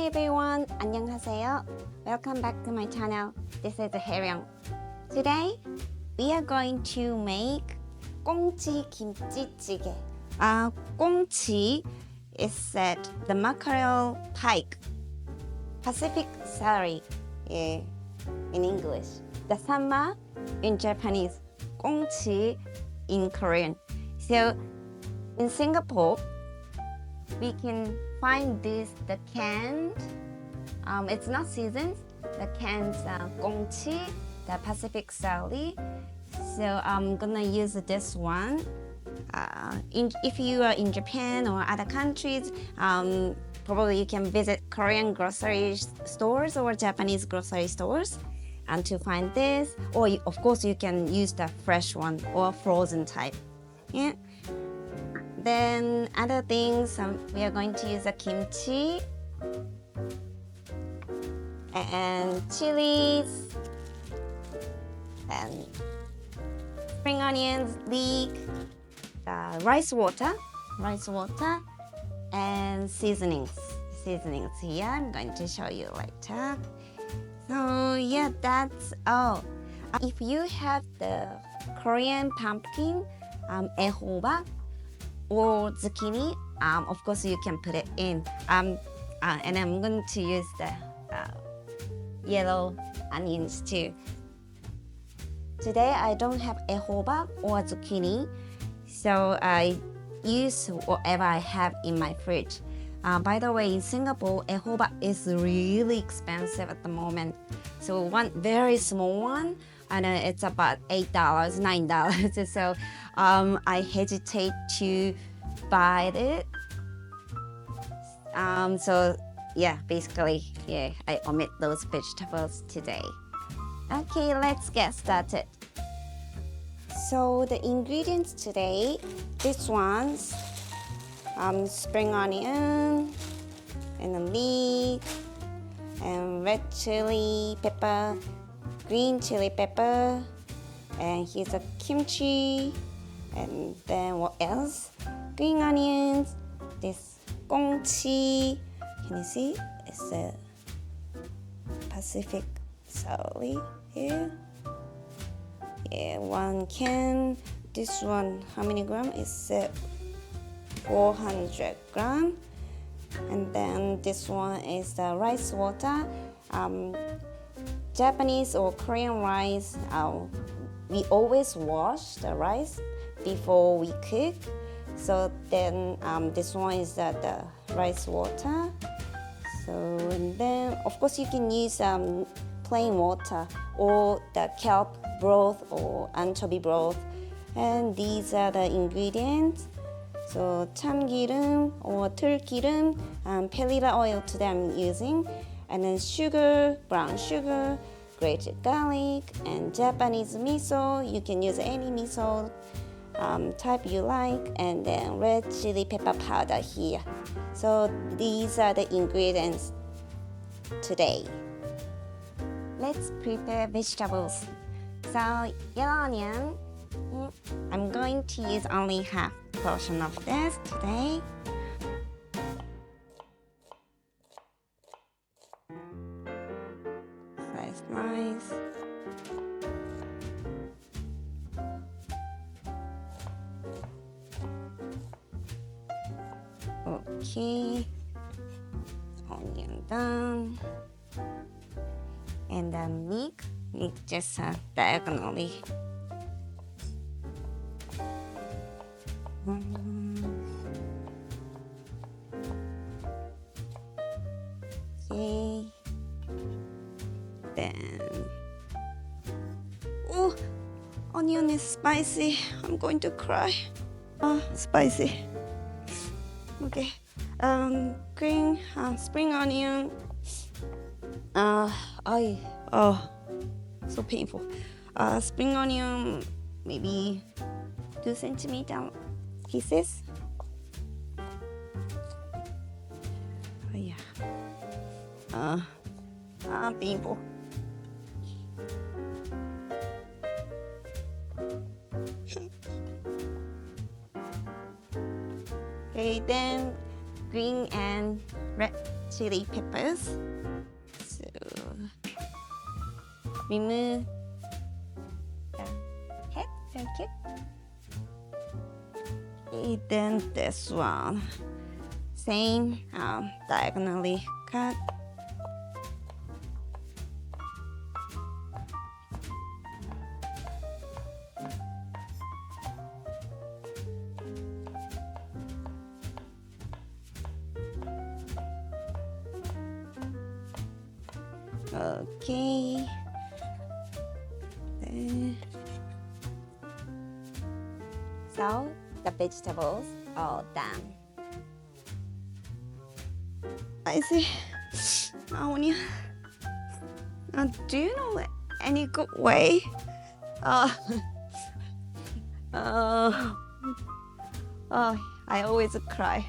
Hi everyone, 안녕하세요. Welcome back to my channel. This is Haeryung. Today we are going to make 꽁치 kimchi jjigae. 꽁치 is said the mackerel pike, Pacific saury in English, the samba in Japanese, 꽁치 in Korean. So in Singapore, we can find the canned, it's not seasoned, the canned 꽁치, the Pacific saury. So I'm gonna use this one. If you are in Japan or other countries, probably you can visit Korean grocery stores or Japanese grocery stores and to find this. Or of course you can use the fresh one or frozen type. Yeah. Then other things, we are going to use a kimchi and chilies and spring onions, leek, rice water, and seasonings. Seasonings here, I'm going to show you later. So yeah, that's all. If you have the Korean pumpkin, 애호박, or zucchini, of course you can put it in. And I'm going to use the yellow onions too. Today I don't have 애호박 or zucchini, so I use whatever I have in my fridge. By the way, in Singapore, 애호박 is really expensive at the moment. So one very small one, and it's about $8, $9. So I hesitate to buy it. So yeah, basically, yeah, I omit those vegetables today. Okay, let's get started. So the ingredients today, this one's spring onion and a leek and red chili pepper, green chili pepper, and here's a kimchi, and then what else? Green onions, this 꽁치, can you see? It's a Pacific saury here. Yeah, 1 can. This one, how many gram? It's 400 gram. And then this one is the rice water. Japanese or Korean rice, we always wash the rice before we cook. So then this one is the rice water. So and then of course you can use plain water or the kelp broth or anchovy broth. And these are the ingredients. So 참기름 or 들기름, perilla oil today I'm using, and then sugar, brown sugar, grated garlic, and Japanese miso. You can use any miso type you like, and then red chili pepper powder here. So these are the ingredients today. Let's prepare vegetables. So yellow onion, I'm going to use only half portion of this today. Slice nice. Okay, onion done, and then leek just diagonally. Okay, then oh, onion is spicy. I'm going to cry. Spicy. Okay, green spring onion. So painful. Spring onion, maybe 2 centimeter pieces. Oh yeah. Painful. Okay, then green and red chili peppers. So remove the head, okay. And then this one, same, diagonally cut. Okay. So the vegetables all done. I see. Onion. Do you know any good way? I always cry.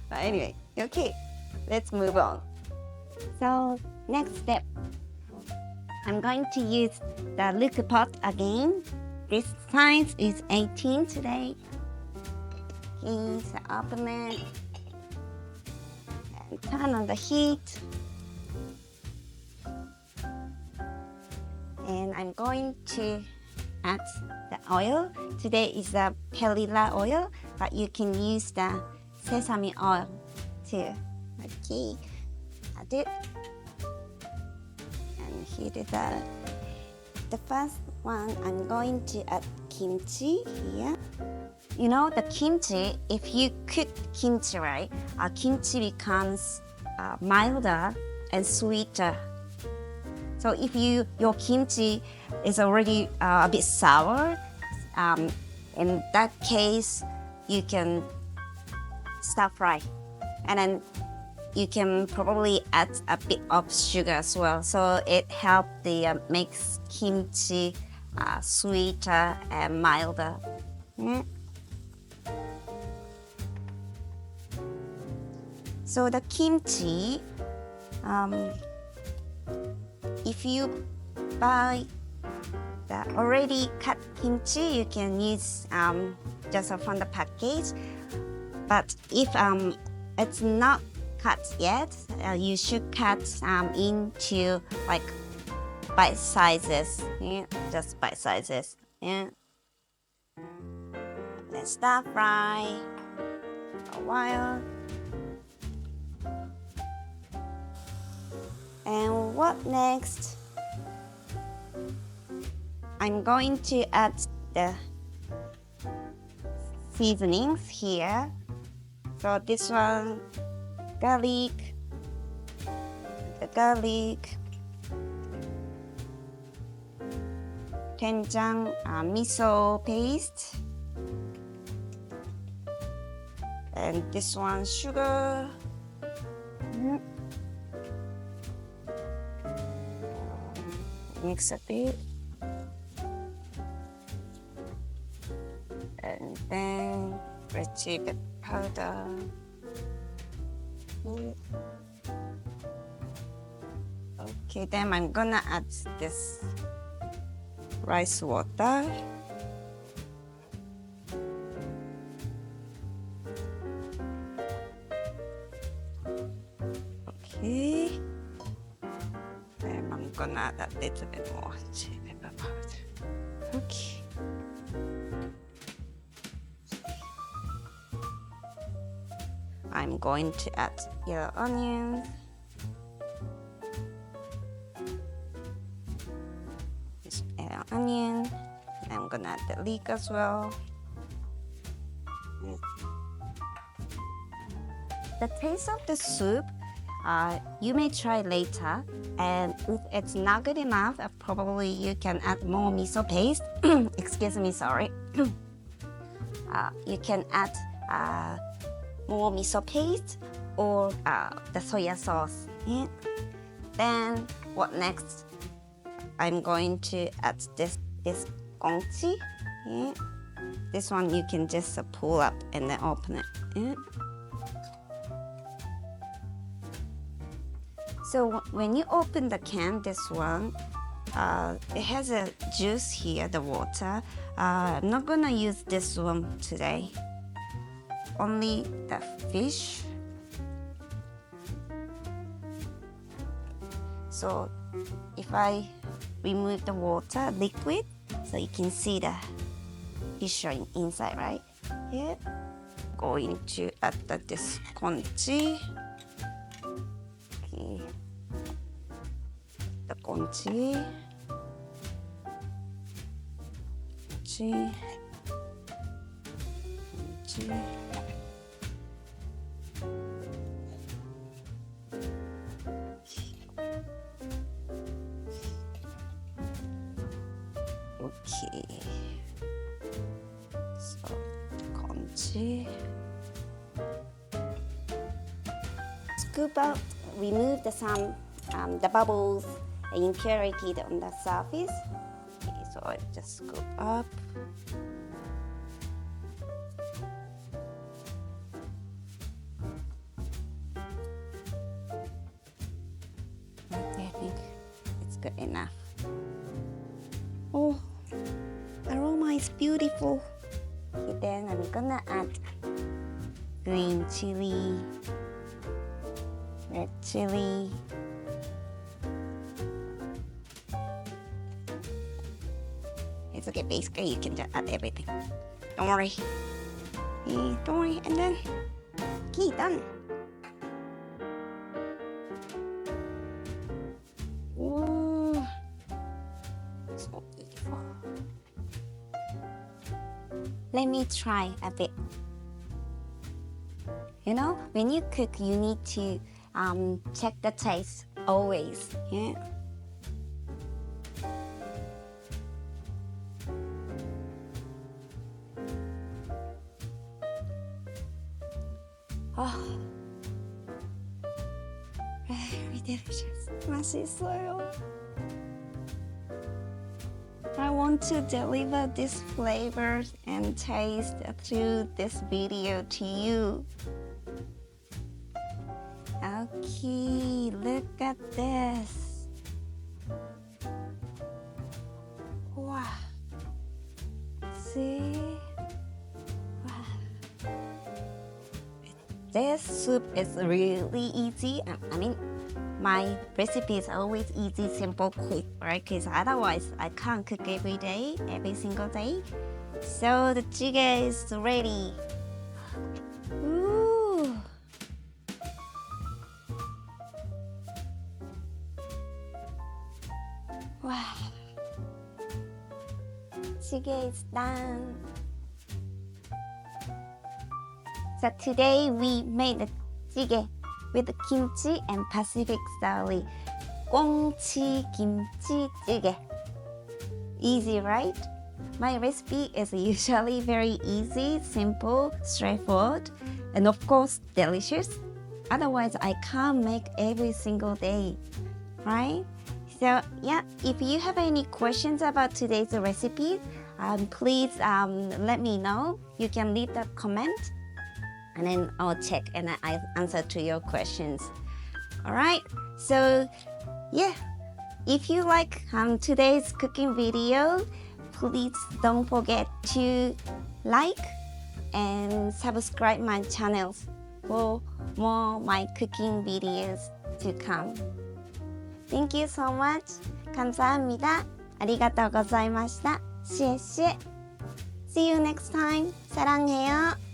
But anyway, okay, let's move on. So next step, I'm going to use the leek pot again. This size is 18 today. Okay, so open it and turn on the heat. And I'm going to add the oil. Today is the perilla oil, but you can use the sesame oil too. Okay, add it. And here is the first one. I'm going to add kimchi here. You know the kimchi, if you cook kimchi right, kimchi becomes milder and sweeter. So if your kimchi is already a bit sour, in that case, you can stir fry. And then you can probably add a bit of sugar as well. So it helps makes kimchi sweeter and milder. So the kimchi, if you buy the already cut kimchi, you can use just from the package. But if it's not cut yet, you should cut into like bite sizes. Just bite sizes. Let's stir fry a while. And what next? I'm going to add the seasonings here. So this one, the garlic, doenjang, miso paste, and this one, sugar. Mix a bit, and then red chili powder. Okay, then I'm gonna add this rice water. Okay. I'm gonna add a little bit more chili pepper powder. Okay. I'm going to add yellow onions. This yellow onion. And I'm gonna add the leek as well. The taste of the soup, you may try later, and if it's not good enough, probably you can add more miso paste. Excuse me, sorry. You can add more miso paste or the soya sauce. Then what next? I'm going to add this kimchi. This one you can just pull up and then open it. So when you open the can, this one, it has a juice here, the water. I'm not gonna use this one today. Only the fish. So if I remove the water, liquid, so you can see the fish showing inside, right? Here, going to add this kimchi. Okay. The kimchi. Kimchi. Okay. So, kimchi. Scoop out, remove the bubbles, the impurity on the surface. Okay, so I just scoop up. Okay, I think it's good enough. Oh, aroma is beautiful. Okay, then I'm gonna add green chili, red chili, it's okay, basically you can just add everything. Don't worry. Okay, don't worry, and then, okay, done. Ooh, so beautiful. Let me try a bit. You know, when you cook, you need to check the taste always. Yeah. Oh, very delicious. 맛있어요. I want to deliver this flavor and taste through this video to you. Okay, look at this. Wow. See? Wow. This soup is really easy. I mean, my recipe is always easy, simple, quick, right? Because otherwise I can't cook every day, every single day. So the jjigae is ready. Ooh. Wow. Jjigae is done. So today we made the jjigae with kimchi and Pacific style Kimchi Jjigae. Easy, right? My recipe is usually very easy, simple, straightforward, and of course delicious. Otherwise, I can't make every single day, right? So yeah, if you have any questions about today's recipe, please let me know. You can leave that comment, and then I'll check and I'll answer to your questions. All right, so yeah, if you like today's cooking video, please don't forget to like and subscribe my channels for more my cooking videos to come. Thank you so much. 감사합니다. ありがとうございました. 谢谢. See you next time. 사랑해요.